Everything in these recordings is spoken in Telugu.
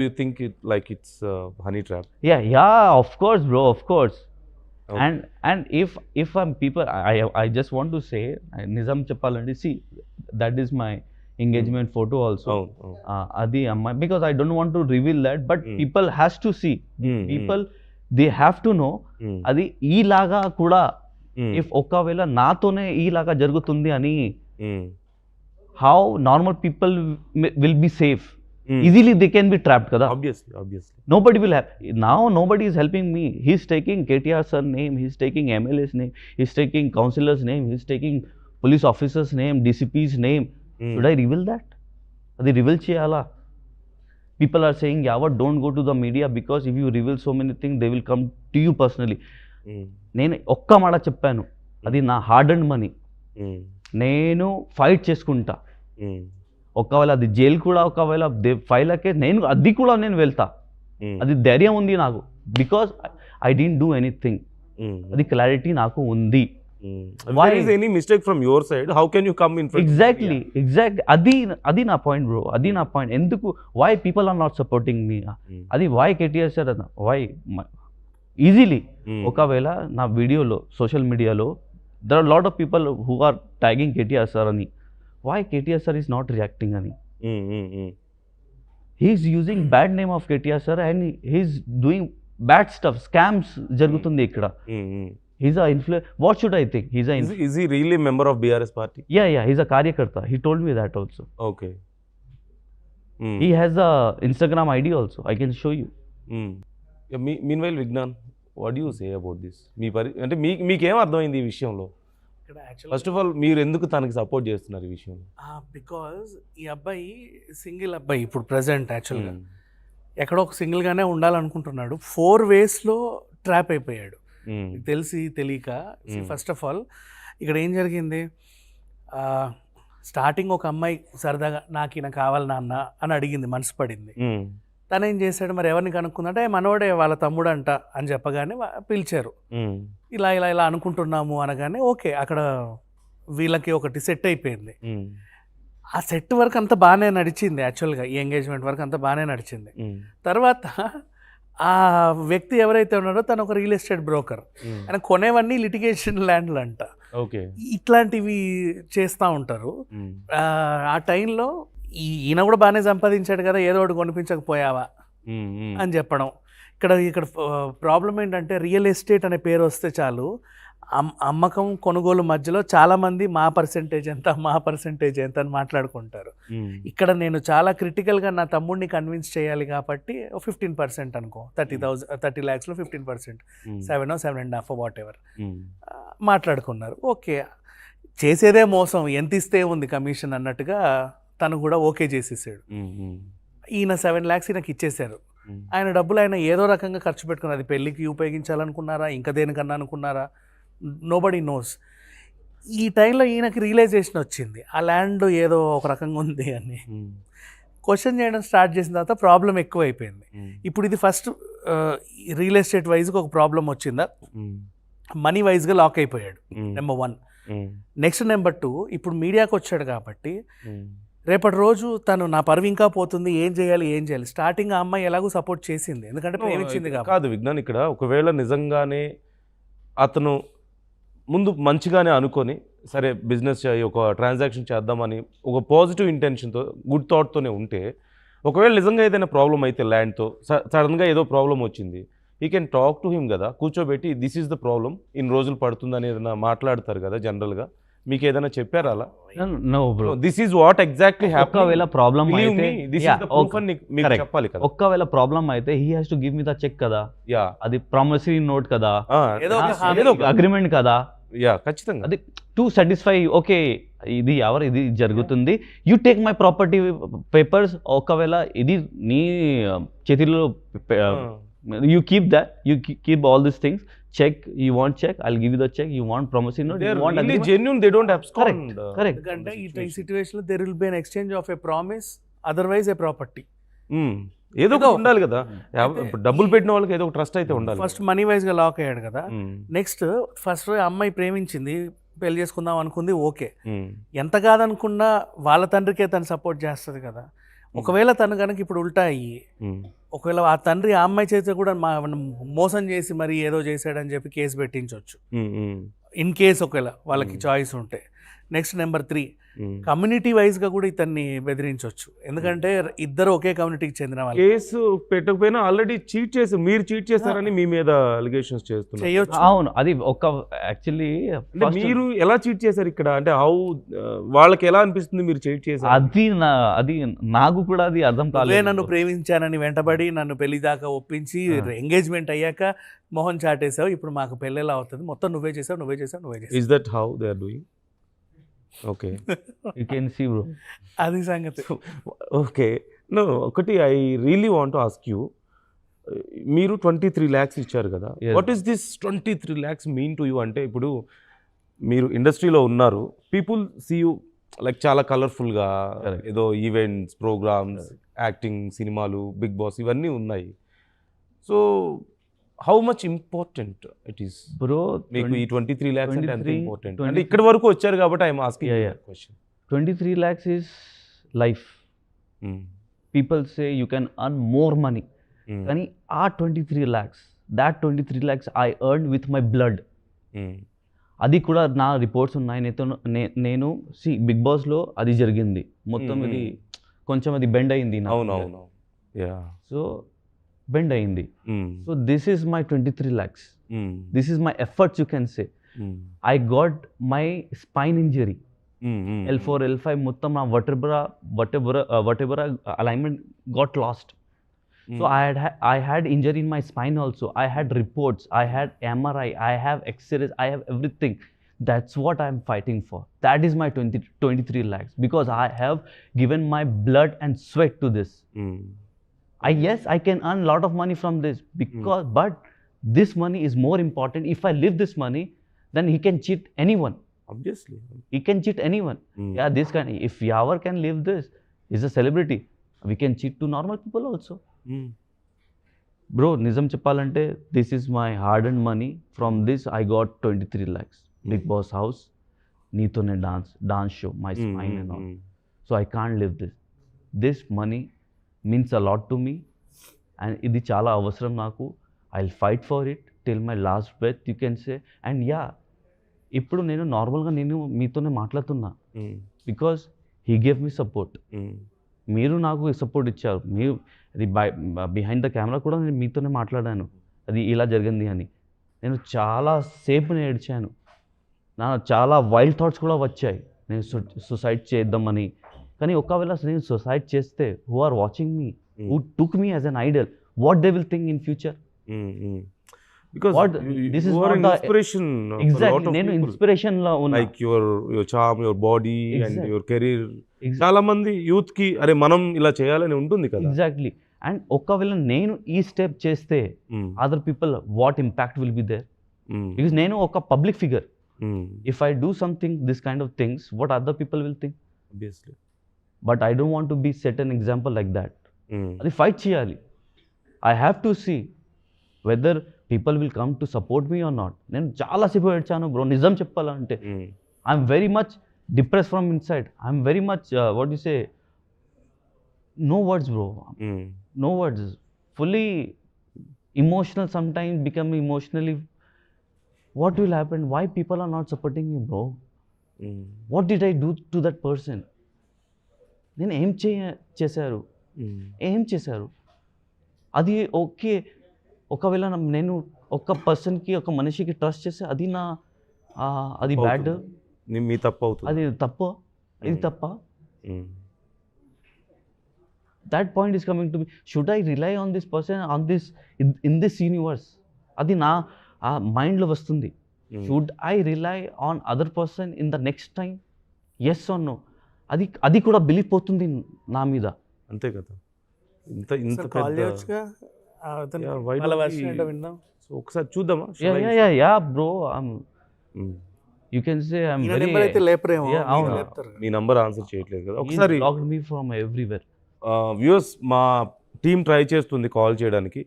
Do you think it's a honey trap? Yeah, of course, bro, of course. Okay. And if I'm people, I just want to say, Nizam Chappalandi, see, that is my engagement photo also. Oh. Adi amma, because I don't want to reveal that, but Mm. people has to see. Mm, People, they have to know. Mm. అది ఈలాగా కూడా Mm. ఇఫ్ ఒకవేళ నాతోనే ఈలాగా జరుగుతుంది అని Mm. How normal people will be safe. Mm. Easily they can be trapped కదా. Obviously. Nobody will have. Now nobody is helping me. He's taking KTR sir name, he's taking MLA's name, he's taking councillor's name, he's taking police officer's name, DCP's name. Mm. Should I reveal that? Adi reveal cheyala. People are saying, Yavar, don't go to the media because if you reveal so many things, they will come to you personally. Mm. నేను ఒక్క మాట చెప్పాను, అది నా హార్డ్ అండ్ మనీ, Mm. నేను ఫైట్ చేసుకుంటా. Mm. ఒకవేళ అది జైలు కూడా, ఒకవేళ ఫైల్ అకే నేను అది కూడా నేను వెళ్తా. Mm. అది ధైర్యం ఉంది నాకు, because I don't do anything. Mm. అది క్లారిటీ నాకు ఉంది. Mm. If Why? there is any mistake from your side, how can you come in front? Exactly అది నా పాయింట్ బ్రో, అది నా పాయింట్. ఎందుకు why people are not supporting me, అది వై కేటీఆర్ సార్ అన్న వై ఈజీలీ. ఒకవేళ నా వీడియోలో సోషల్ మీడియాలో there are lot of people who are tagging KTR sir అని, why KTR sir is not reacting అని. He's using bad name of KTR sir and he's doing bad stuff, scams జరుగుతుంది ఇక్కడ. He's a influencer. What should I think? Is he really a member of BRS party? Yeah, he's a Karyakarta. He told me that also. Okay. He has a Instagram ID also. I can show you. Yeah, meanwhile, Vignan, what do you say about this? అంటే మీకేం అర్థమైంది ఈ విషయంలో? ఫస్ట్ ఆఫ్ ఆల్ మీరు ఎందుకు తనకి సపోర్ట్ చేస్తున్నారు ఈ విషయంలో? బికాజ్ ఈ అబ్బాయి సింగిల్ అబ్బాయి ఇప్పుడు ప్రజెంట్ యాక్చువల్గా ఎక్కడో ఒక సింగిల్గానే ఉండాలనుకుంటున్నాడు. 4 waysలో ట్రాప్ అయిపోయాడు. తెలిసి తెలియక. ఫస్ట్ ఆఫ్ ఆల్ ఇక్కడ ఏం జరిగింది, స్టార్టింగ్ ఒక అమ్మాయి సరదాగా నాకు ఈయన కావాలి నాన్న అని అడిగింది, మనసు పడింది. తను ఏం చేశాడు, మరి ఎవరిని కనుక్కుందంటే మనోడే వాళ్ళ తమ్ముడు అంట అని చెప్పగానే పిలిచారు. ఇలా ఇలా ఇలా అనుకుంటున్నాము అనగానే ఓకే, అక్కడ వీళ్ళకి ఒకటి సెట్ అయిపోయింది. ఆ సెట్ వరకు అంతా బాగానే నడిచింది. యాక్చువల్గా ఈ ఎంగేజ్మెంట్ వరకు అంతా బాగానే నడిచింది. తర్వాత ఆ వ్యక్తి ఎవరైతే ఉన్నాడో తను ఒక రియల్ ఎస్టేట్ బ్రోకర్. ఆయన కొనేవన్నీ లిటిగేషన్ ల్యాండ్లు అంట. ఓకే, ఇట్లాంటివి చేస్తూ ఉంటారు. ఆ టైంలో ఈయన కూడా బాగానే సంపాదించాడు కదా, ఏదో ఒకటి కొనిపించకపోయావా అని చెప్పడం. ఇక్కడ ప్రాబ్లం ఏంటంటే రియల్ ఎస్టేట్ అనే పేరు వస్తే చాలు, అమ్మకం కొనుగోలు మధ్యలో చాలామంది మా పర్సెంటేజ్ ఎంత అని మాట్లాడుకుంటారు. ఇక్కడ నేను చాలా క్రిటికల్గా నా తమ్ముడిని కన్విన్స్ చేయాలి కాబట్టి 15% అనుకో, 30 lakhsలో 15%, 7 or 7.5 వాట్ ఎవర్ మాట్లాడుకున్నారు. ఓకే, చేసేదే మోసం, ఎంత ఇస్తే ఉంది కమిషన్ అన్నట్టుగా తను కూడా ఓకే చేసేసాడు. ఈయన 7 lakhs ఈయనకి ఇచ్చేశారు. ఆయన డబ్బులు ఆయన ఏదో రకంగా ఖర్చు పెట్టుకున్నారు. అది పెళ్ళికి ఉపయోగించాలనుకున్నారా, ఇంకా దేనికన్నా అనుకున్నారా, నోబడీ నోస్. ఈ టైంలో ఈయనకి రియలైజేషన్ వచ్చింది, ఆ ల్యాండ్ ఏదో ఒక రకంగా ఉంది అని. క్వశ్చన్ చేయడం స్టార్ట్ చేసిన తర్వాత ప్రాబ్లం ఎక్కువ అయిపోయింది. ఇప్పుడు ఇది ఫస్ట్ రియల్ ఎస్టేట్ వైజ్గా ఒక ప్రాబ్లం వచ్చిందా, మనీ వైజ్గా లాక్ అయిపోయాడు, నెంబర్ 1. నెక్స్ట్ నెంబర్ 2, ఇప్పుడు మీడియాకి వచ్చాడు కాబట్టి రేపటి రోజు తను నా పరువు ఇంకా పోతుంది, ఏం చేయాలి. స్టార్టింగ్ ఆ అమ్మాయి ఎలాగో సపోర్ట్ చేసింది, ఎందుకంటే ప్రేమించింది కాదు. విజ్ఞాన్, ఇక్కడ ఒకవేళ నిజంగానే అతను ముందు మంచిగానే అనుకొని సరే బిజినెస్ ఒక ట్రాన్సాక్షన్ చేద్దామని ఒక పాజిటివ్ ఇంటెన్షన్తో గుడ్ థాట్తోనే ఉంటే, ఒకవేళ నిజంగా ఏదైనా ప్రాబ్లం అయితే ల్యాండ్తో సడన్గా ఏదో ప్రాబ్లం వచ్చింది, you can talk to him కదా, కూర్చోబెట్టి దిస్ ఈజ్ ద ప్రాబ్లం, ఇన్ని రోజులు పడుతుందని ఏదైనా మాట్లాడతారు కదా జనరల్గా. మీకు ఏదైనా చెప్పారా అలా? No bro, this is what exactly happen. ఒకవేళ ప్రాబ్లం అయితే చెప్పాలి కదా. ఒకవేళ ప్రాబ్లం అయితే he has to give me the cheque కదా. యా, అది ప్రామిసరీ నోట్ కదా, ఏదో అగ్రిమెంట్ కదా. యా, ఖచ్చితంగా. అది టు సాటిస్ఫై, ఓకే ఇది ఇది జరుగుతుంది, you take my property papers. ఒకవేళ ఇది నీ చేతిలో, you keep that, you keep all these things, check, you want check, I'll give you the check, you want promissory note, They're you want really agreement. genuine, they don't abscond. Correct. ఎందుకంటే ఈ సిచ్యువేషన్లో there will be an exchange of a promise, otherwise a property. ఏదో ఒకటి ఉండాలి కదా. డబ్బులు పెట్టిన వాళ్ళకి ఏదో ఒక ట్రస్ట్ అయితే ఉండాలి. ఫస్ట్ మనీ వైజ్గా లాక్ అయ్యాడు కదా. నెక్స్ట్ ఫస్ట్ అమ్మాయి ప్రేమించింది, పెళ్లి చేసుకుందాం అనుకుంది, ఓకే. ఎంత కాదనుకున్నా వాళ్ళ తండ్రికే తను సపోర్ట్ చేస్తుంది కదా. ఒకవేళ తను కనుక ఇప్పుడు ఉల్టా అయ్యి ఒకవేళ ఆ తండ్రి ఆ అమ్మాయి చేత కూడా మోసం చేసి మరి ఏదో చేశాడని చెప్పి కేసు పెట్టించవచ్చు ఇన్ కేస్ ఒకవేళ వాళ్ళకి చాయిస్ ఉంటే. నెక్స్ట్ నెంబర్ 3, కమ్యూనిటీ వైజ్గా కూడా ఇతన్ని బెదిరించవచ్చు. ఎందుకంటే ఇద్దరు ఒకే కమ్యూనిటీకి చెందిన వాళ్ళు. కేసు పెట్టకపోయినా ఆల్రెడీ చీట్ చేసి మీరు చీట్ చేశారని మీ మీద అలిగేషన్స్ చేస్తున్నారు. చేయొచ్చు. అవును, అది ఒక యాక్చువల్లీ మీరు ఎలా చీట్ చేశారు ఇక్కడ, అంటే హౌ వాళ్ళకి ఎలా అనిపిస్తుంది మీరు చీట్ చేశారు? అది నాకు కూడా అది అర్థం నువ్వే కాలేదు. నన్ను ప్రేమించానని వెంటబడి నన్ను పెళ్లి దాకా ఒప్పించి ఎంగేజ్మెంట్ అయ్యాక మొహం చాటేసావు, ఇప్పుడు మాకు పెళ్ళెలా అవుతుంది, మొత్తం నువ్వే చేసావు. Is that how they are doing? Okay, you can see bro. అది సంగతి. ఓకే, నో ఒకటి I really want to ask you, మీరు 23 lakhs ఇచ్చారు కదా, what is this 23 lakhs mean to you? అంటే ఇప్పుడు మీరు ఇండస్ట్రీలో ఉన్నారు, పీపుల్ సీ యూ లైక్ చాలా కలర్ఫుల్గా, ఏదో ఈవెంట్స్, ప్రోగ్రామ్స్, యాక్టింగ్, సినిమాలు, బిగ్ బాస్ ఇవన్నీ ఉన్నాయి. So how much important it is bro మీకు ఈ 23 lakhs అంటే ఎంత 23 ఇంపార్టెంట్? అంటే ఇక్కడి వరకు వచ్చారు కాబట్టి I'm asking question. 23 lakhs is life. People say you can earn more money. కానీ ఆ 23 lakhs, that 23 lakhs I earned with my blood. అది కూడా నా రిపోర్ట్స్ ఉన్నాయి. నేను బిగ్ బాస్లో అది జరిగింది మొత్తం. ఇది కొంచెం అది బెండ్ అయింది. అవునవును, సో బెండ్ అయింది. So this is my 23 lakhs. This is my efforts, you can say. I got my spine injury, L4 L5 మొత్తం నా vertebra alignment got lost. So I had injury in my spine also. I had reports, I had MRI, I have X-rays, I have everything. That's what I'm fighting for. That is my 23 lakhs, because I have given my blood and sweat to this. Yes, I can earn a lot of money from this, because but this money is more important. If I leave this money, then he can cheat anyone. Obviously, he can cheat anyone. Yeah, this kind. If Yawar can live this, he's a celebrity. We can cheat to normal people also. Bro, nizam cheppalante, this is my hard-earned money. From this, I got 23 lakhs. Big Boss house, Neetone dance show, my spine and all. So I can't live this. This money means a lot to me, and idi chala avasram naku. I'll fight for it till my last breath, you can say. And yeah, ఇప్పుడు నేను నార్మల్గా మీతోనే మాట్లాడుతున్నా, because he gave me support. మీరు నాకు సపోర్ట్ ఇచ్చారు. మీరు అది బిహైండ్ ద కెమెరా కూడా నేను మీతోనే మాట్లాడాను, అది ఇలా జరిగింది అని. నేను చాలా సేపు ఏడ్చాను. నా చాలా వైల్డ్ థాట్స్ కూడా వచ్చాయి, నేను సుసైడ్ చేద్దామని. కానీ ఒకవేళ నేను సుసైడ్ చేస్తే, who are watching me, who took me as an idol, what they will think in future? Because this is you are not an the inspiration for a exactly lot of నేను people. ఇన్స్పిరేషన్ లో ఉన్నా, Like your charm, your body, and Exactly. your career. చాలా మంది యూత్ కి అరే మనం ఇలా చేయాలని ఉంటుంది కదా. ఎగ్జాక్ట్లీ. అండ్ ఒకవేళ నేను ఈ స్టెప్ చేస్తే other people what impact will be there? Because నేను ఒక public figure. If I do something this kind of things, what other people will think? Obviously. But I don't want to be set an example like that. అది ఫైట్ చేయాలి. I have to see whether people will come to support me or not. నేను చాలాసేపు ఏడ్చాను బ్రో, నిజం చెప్పాలంటే. I'm very much depress from inside. I'm very much what you say, no words bro, no words. Fully emotional, sometimes become emotionally. What will happen? Why people are not supporting me, bro? What did I do to that person? నేను ఏం చేశారు? ఏం చేశారు? అది ఓకే, ఒకవేళ నేను ఒక పర్సన్కి, ఒక మనిషికి ట్రస్ట్ చేస్తే అది నా అది బ్యాడ్, మీ తప్పు అవుతుంది, అది తప్పు, ఇది తప్ప. That point is coming to me. Should I rely on this person, on this, in this universe? అది నా మైండ్లో వస్తుంది. Should I rely on other person in the next time? Yes or no? అది కూడా బిలీవ్ పోతుంది నా మీద. అంతే కదా. ఇంత ఒకసారి చూద్దామా? Yeah bro, you can say I'm very. Me number answer చేయట్లేదు కదా, ఒకసారి blocked me from everywhere. Viewers, మా టీం ట్రై చేస్తుంది కాల్ చేయడానికి.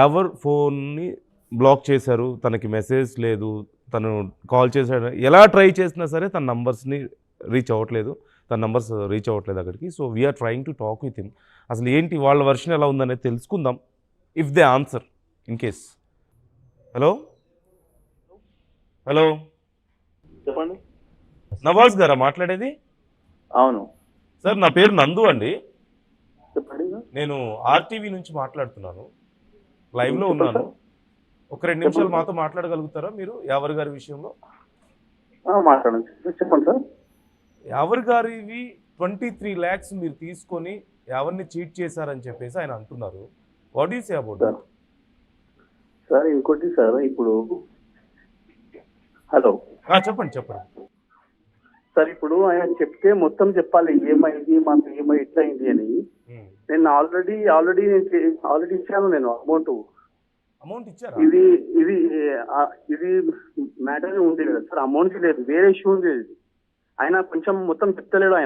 ఎవరు ఫోన్ని బ్లాక్ చేశారు, తనకి మెసేజ్ లేదు, తను కాల్ చేశాడు, ఎలా ట్రై చేసినా సరే తన నంబర్స్ని రీచ్ అవ్వట్లేదు. తన నంబర్స్ రీచ్ అవ్వట్లేదు అక్కడికి. So we're trying to talk with him. అసలు ఏంటి వాళ్ళ వర్షన్ ఎలా ఉందనేది తెలుసుకుందాం, if they answer in case. Hello hello, చెప్పండి. నవాజ్ గారా మాట్లాడేది? అవును, సార్ నా పేరు నందు అండి, చెప్పండి. నేను ఆర్టీవీ నుంచి మాట్లాడుతున్నాను. లైవ్లో ఉన్నాను. ఒక 2 నిమిషాలు మాతో మాట్లాడగలుగుతారా మీరు యావర్ గారి విషయంలో? మాట్లాడండి, చెప్పండి సార్. యావర్ గారివి 23 lakhs మీరు తీసుకొని యావర్ని చీట్ చేశారని చెప్పేసి ఆయన అంటున్నారు. What you say about that? Sir ఇంకోటి సార్, ఇప్పుడు హలో చెప్పండి చెప్పండి. సార్, ఇప్పుడు ఆయన చెప్తే మొత్తం చెప్పాలి, ఏమైంది మాకు ఇట్లా అయింది అని. నేను ఆల్రెడీ ఇచ్చాను నేను అమౌంట్ ఇచ్చారా? ఇది ఇది ఇది మ్యాటర్ ఉంది కదా సార్, అమౌంట్ లేదు, వేరే ఇష్యూ ఉంది. ఆయన కొంచెం మొత్తం చెప్తలేడు ఆయన.